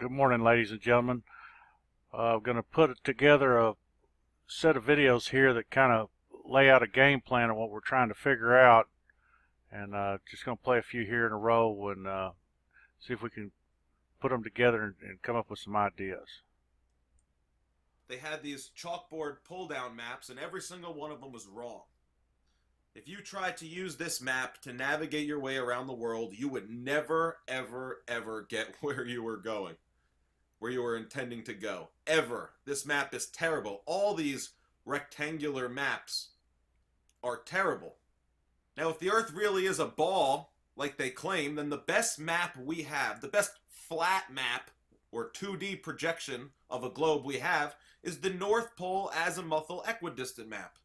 Good morning, ladies and gentlemen. I'm going to put together a set of videos here that kind of lay out a game plan of what we're trying to figure out, and just going to play a few here in a row and see if we can put them together and come up with some ideas. They had these chalkboard pull-down maps, and every single one of them was wrong. If you tried to use this map to navigate your way around the world, you would never, ever, ever get where you were going, where you were intending to go. Ever. This map is terrible. All these rectangular maps are terrible. Now, if the Earth really is a ball, like they claim, then the best map we have, the best flat map or 2D projection of a globe we have, is the North Pole Azimuthal Equidistant map.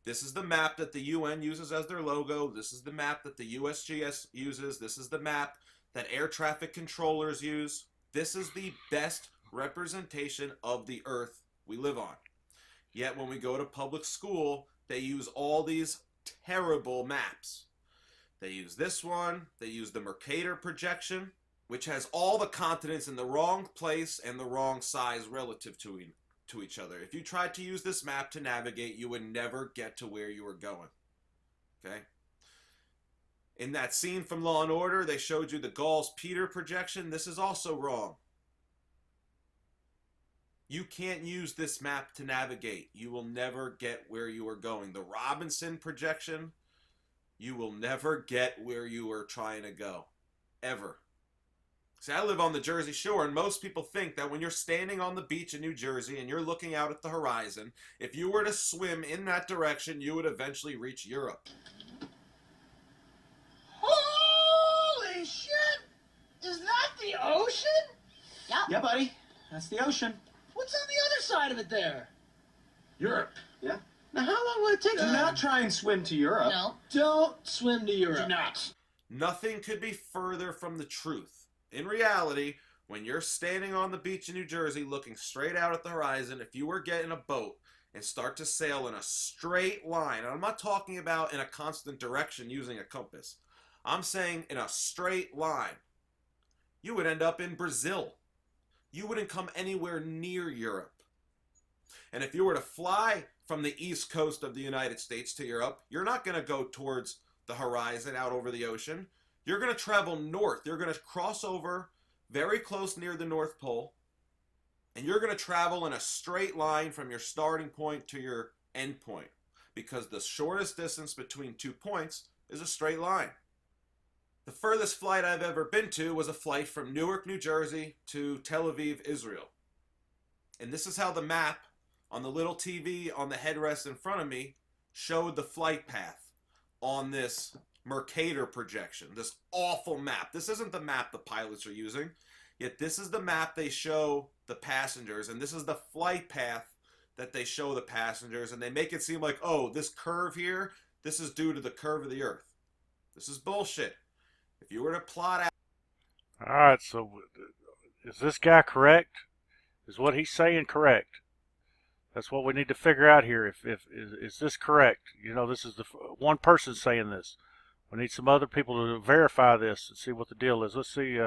This is the map that the UN uses as their logo. This is the map that the USGS uses. This is the map that air traffic controllers use. This is the best representation of the Earth we live on. Yet when we go to public school, they use all these terrible maps. They use this one. They use the Mercator projection, which has all the continents in the wrong place and the wrong size relative to each other. If you tried to use this map to navigate, you would never get to where you were going. Okay? In that scene from Law and Order, they showed you the Gauls-Peter projection. This is also wrong. You can't use this map to navigate. You will never get where you are going. The Robinson projection, you will never get where you are trying to go. Ever. See, I live on the Jersey Shore, and most people think that when you're standing on the beach in New Jersey and you're looking out at the horizon, if you were to swim in that direction, you would eventually reach Europe. Holy shit! Is that the ocean? Yep. Yeah, buddy. That's the ocean. What's on the other side of it there? Europe. Yeah. Now, how long will it take? Do not try and swim to Europe. No. Don't swim to Europe. Do not. Nothing could be further from the truth. In reality, when you're standing on the beach in New Jersey looking straight out at the horizon, if you were getting a boat and start to sail in a straight line, and I'm not talking about in a constant direction using a compass, I'm saying in a straight line, you would end up in Brazil. You wouldn't come anywhere near Europe. And if you were to fly from the east coast of the United States to Europe, you're not going to go towards the horizon out over the ocean. You're going to travel north. You're going to cross over very close near the North Pole, and you're going to travel in a straight line from your starting point to your end point, because the shortest distance between 2 points is a straight line. The furthest flight I've ever been to was a flight from Newark, New Jersey to Tel Aviv, Israel. And this is how the map on the little TV on the headrest in front of me showed the flight path on this Mercator projection, this awful map. This isn't the map the pilots are using, yet this is the map they show the passengers, and this is the flight path that they show the passengers, and they make it seem like, oh, this curve here, this is due to the curve of the Earth. This is bullshit. If you were to plot out... Alright, so is this guy correct? Is what he's saying correct? That's what we need to figure out here. Is this correct? You know, this is the one person saying this. We need some other people to verify this and see what the deal is. Let's see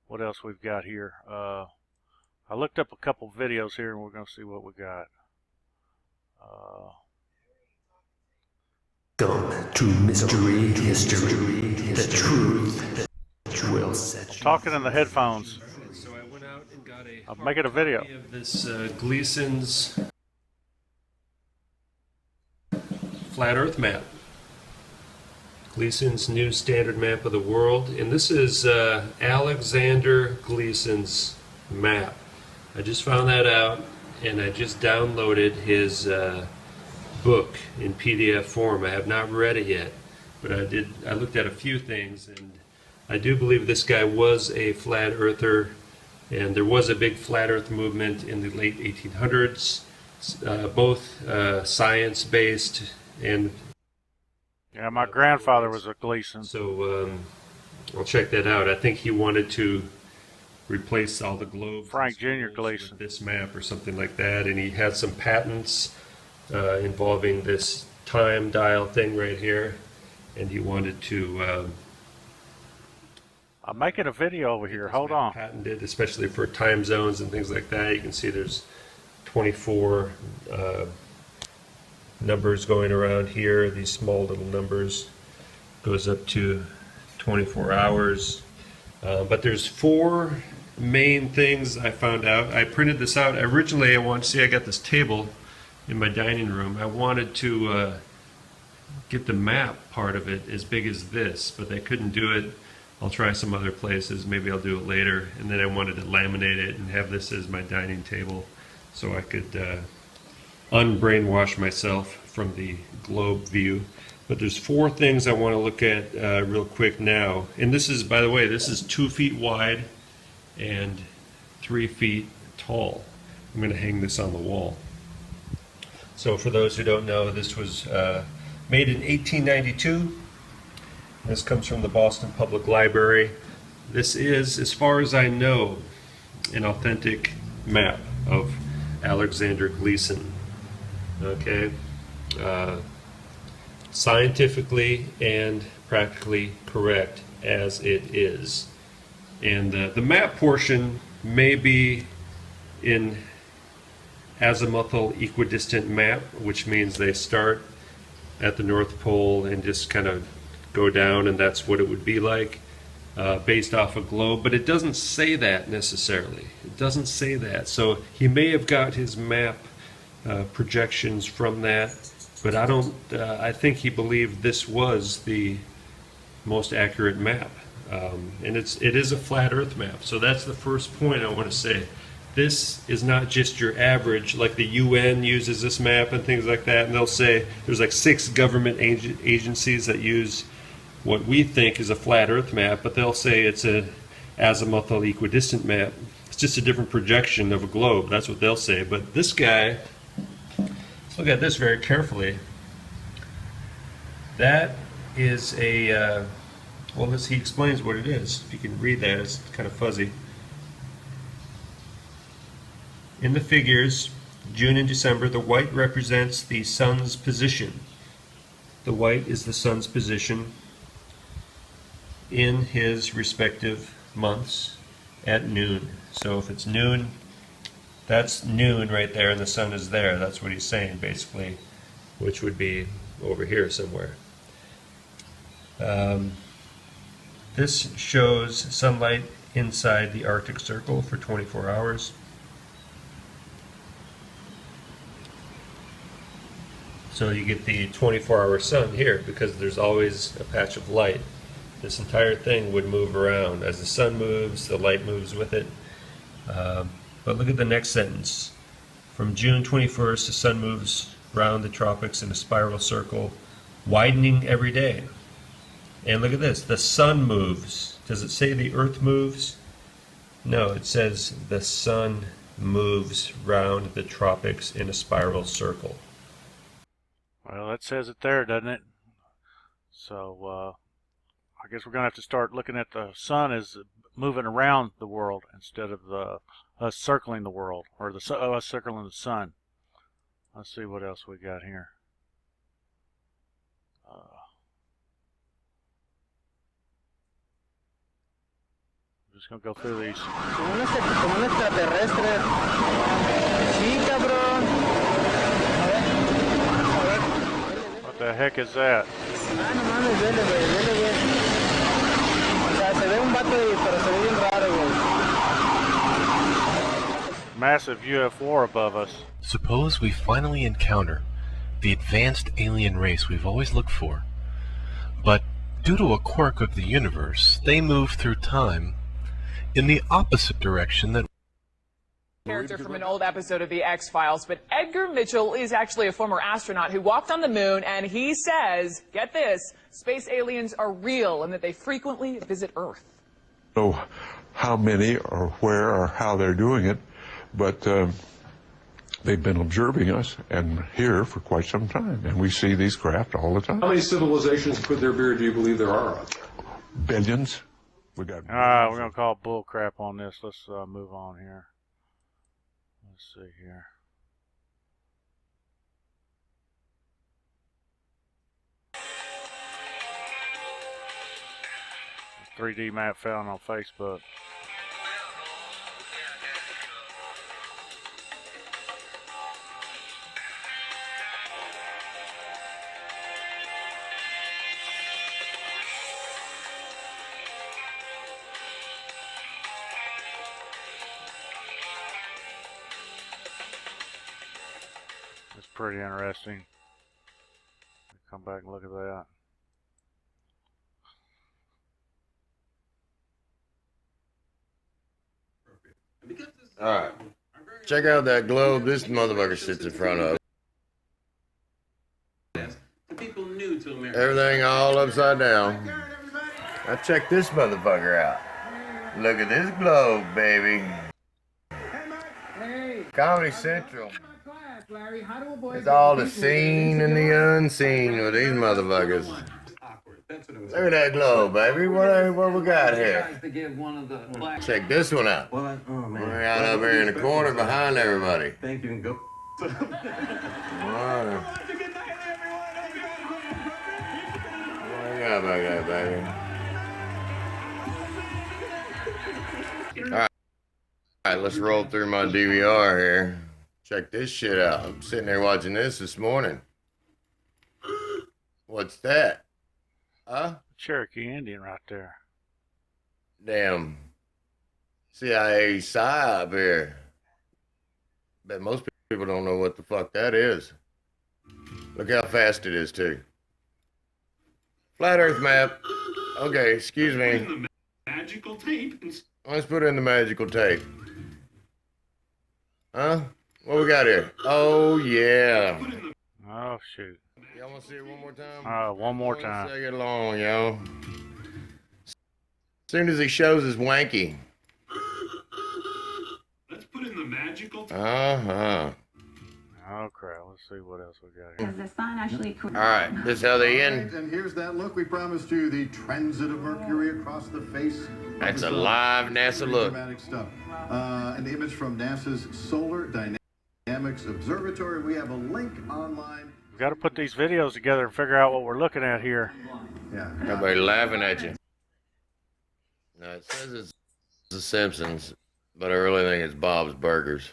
what else we've got here. I looked up a couple videos here, and we're going to see what we got. Welcome to Mystery History. The truth will set you Talking in the headphones. So I went out and got I'm making a video. copy of this Gleason's flat Earth map. Gleason's new standard map of the world, and this is Alexander Gleason's map. I just found that out, and I just downloaded his book in PDF form. I have not read it yet, but I looked at a few things, and I do believe this guy was a flat earther, and there was a big flat earth movement in the late 1800s, both science-based and... Yeah, my grandfather was a Gleason. So I'll check that out. I think he wanted to replace all the globes, Frank Jr. with Gleason. this map or something like that, and he had some patents involving this time dial thing right here, and he wanted to I'm making a video over here. Hold on. Patented, especially for time zones and things like that. You can see there's 24 numbers going around here. These small little numbers goes up to 24 hours. But there's 4 main things I found out. I printed this out. Originally, I wanted to see, I got this table in my dining room. I wanted to get the map part of it as big as this, but they couldn't do it. I'll try some other places. Maybe I'll do it later. And then I wanted to laminate it and have this as my dining table so I could unbrainwash myself from the globe view. But there's 4 things I want to look at real quick now. And this is, by the way, this is 2 feet wide and 3 feet tall. I'm going to hang this on the wall. So for those who don't know, this was made in 1892. This comes from the Boston Public Library. This is, as far as I know, an authentic map of Alexander Gleason. Okay? Scientifically and practically correct as it is. And the map portion may be in azimuthal equidistant map, which means they start at the North Pole and just kind of go down, and that's what it would be like based off a globe. But it doesn't say that necessarily. It doesn't say that. So he may have got his map projections from that, but I don't. I think he believed this was the most accurate map, and it is a flat Earth map. So that's the first point I want to say. This is not just your average, like the UN uses this map and things like that, and they'll say there's like 6 government agencies that use what we think is a flat Earth map, but they'll say it's a azimuthal equidistant map. It's just a different projection of a globe. That's what they'll say. But this guy, let's look at this very carefully. That is a, well, he explains what it is. If you can read that, it's kind of fuzzy. In the figures, June and December, the white represents the sun's position. The white is the sun's position in his respective months at noon. So if it's noon, that's noon right there, and the sun is there. That's what he's saying, basically, which would be over here somewhere. This shows sunlight inside the Arctic Circle for 24 hours. So you get the 24-hour sun here because there's always a patch of light. This entire thing would move around. As the sun moves, the light moves with it. But look at the next sentence. From June 21st, the sun moves around the tropics in a spiral circle, widening every day. And look at this. The sun moves. Does it say the earth moves? No, it says the sun moves round the tropics in a spiral circle. Well, that says it there, doesn't it? So, I guess we're going to have to start looking at the sun as moving around the world instead of us circling the world, or us circling the sun. Let's see what else we got here. I'm just going to go through these. Como un extraterrestre. Sí, cabrón. What the heck is that? Ah, no mames, dele, güey. O sea, se ve un vato ahí, pero se ve bien raro, güey. Massive UFO above us. Suppose we finally encounter the advanced alien race we've always looked for. But due to a quirk of the universe, they move through time in the opposite direction that Character from an old episode of The X-Files, but Edgar Mitchell is actually a former astronaut who walked on the moon, and he says, get this, space aliens are real and that they frequently visit Earth. Know how many or where or how they're doing it, but they've been observing us and here for quite some time, and we see these craft all the time. How many civilizations could there be, or do you believe there are? Billions. We got. We're going to call bull crap on this. Let's move on here. Let's see here. 3D map found on Facebook. It's pretty interesting. Come back and look at that. Alright. Check out that globe this motherfucker sits in front of. Everything all upside down. Now check this motherfucker out. Look at this globe, baby. Comedy Central. It's all the seen and the unseen with these motherfuckers. Look at that globe, baby. What we got here? Check this one out. We're out up here in the corner behind everybody. Thank you and go. What you got back there, baby? Alright, let's roll through my DVR here. Check this shit out. I'm sitting there watching this morning. What's that? Huh? Cherokee Indian right there. Damn. CIA PSI up here. Bet most people don't know what the fuck that is. Look how fast it is, too. Flat Earth map. Okay, excuse me. Magical tape. Let's put in the magical tape. Huh? What we got here? Oh, yeah. Oh, shoot. Y'all want to see it one more time? One more time. Second long, yo. As soon as he shows his wanky. Let's put in the magical tape. Uh-huh. Oh, crap. Let's see what else we got here. Because the sun actually... All right, this how they end. And here's that look. We promised you the transit of Mercury across the face. That's a live NASA look. Dramatic stuff. An image from NASA's Solar Dynamics Observatory. We have a link online. We've got to put these videos together and figure out what we're looking at here. Yeah. Everybody laughing at you. Now, it says it's The Simpsons, but I really think it's Bob's Burgers.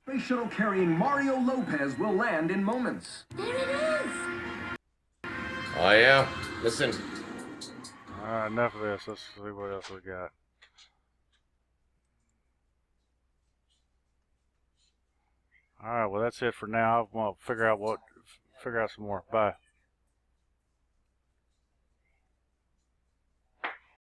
Space shuttle carrying Mario Lopez will land in moments. There it is. Oh, yeah? Listen. All right, enough of this. Let's see what else we got. All right, well, that's it for now. I'll figure out some more. Bye.